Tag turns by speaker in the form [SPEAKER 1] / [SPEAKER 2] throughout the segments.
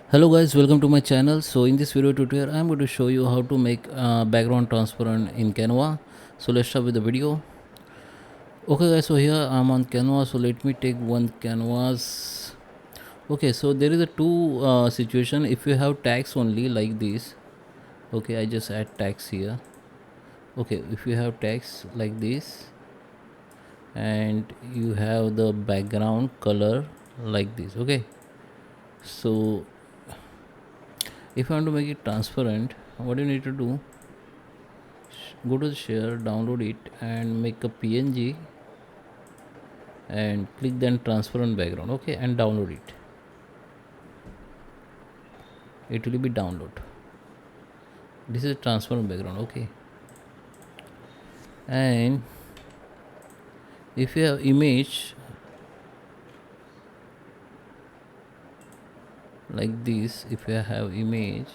[SPEAKER 1] Hello guys, welcome to my channel. So in this video tutorial I'm going to show you how to make background transparent in Canva. So let's start with the video. Okay guys, so here I'm on Canva. So let me take one canvas. Okay, so there is a two situation. If you have tags only like this, okay, I just add tags here. Okay, if you have tags like this and you have the background color like this, okay, so if you want to make it transparent, what you need to do, go to the share, download it and make a png and click then transparent background, okay, and download it. It will be download. This is transparent background, okay. And if you have image like this, if you have image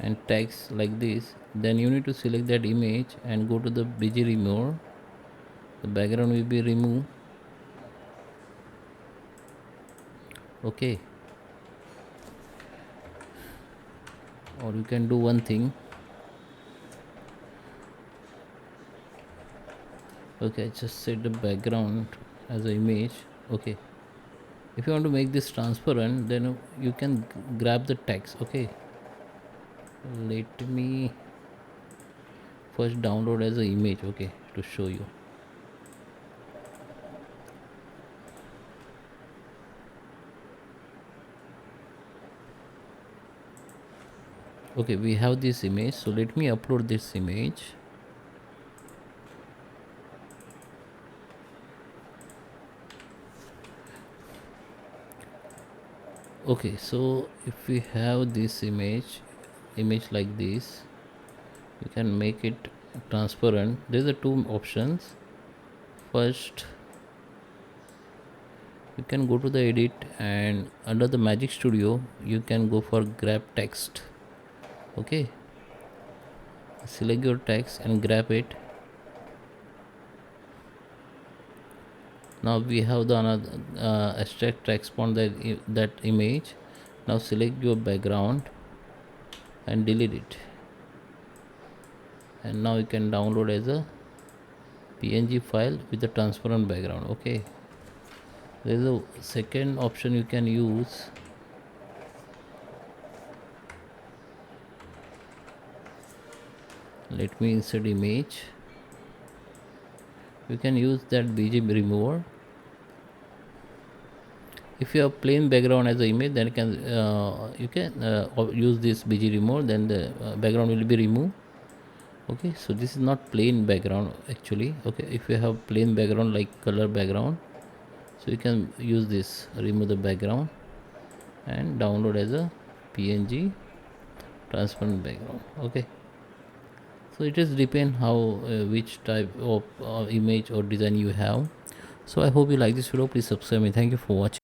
[SPEAKER 1] and text like this, then you need to select that image and go to the bg remove. The background will be removed, okay. Or you can do one thing, okay, just set the background as an image, okay. If you want to make this transparent, then you can grab the text, okay. Let me first download as an image, okay, to show you. Okay, we have this image, so let me upload this image. Okay, so if we have this image like this, you can make it transparent. There's a two options. First, you can go to the edit and under the magic studio you can go for grab text, okay. Select your text and grab it. Now we have the another extract text from that image. Now select your background and delete it, and now you can download as a png file with the transparent background, okay. There is a second option you can use. Let me insert image. You can use that bg remover. If you have plain background as an image, then you can use this bg remover, then the background will be removed, okay. So this is not plain background actually, okay. If you have plain background like color background, so you can use this, remove the background and download as a png transparent background, okay. So it is depend how which type of image or design you have. So I hope you like this video. Please subscribe me. Thank you for watching.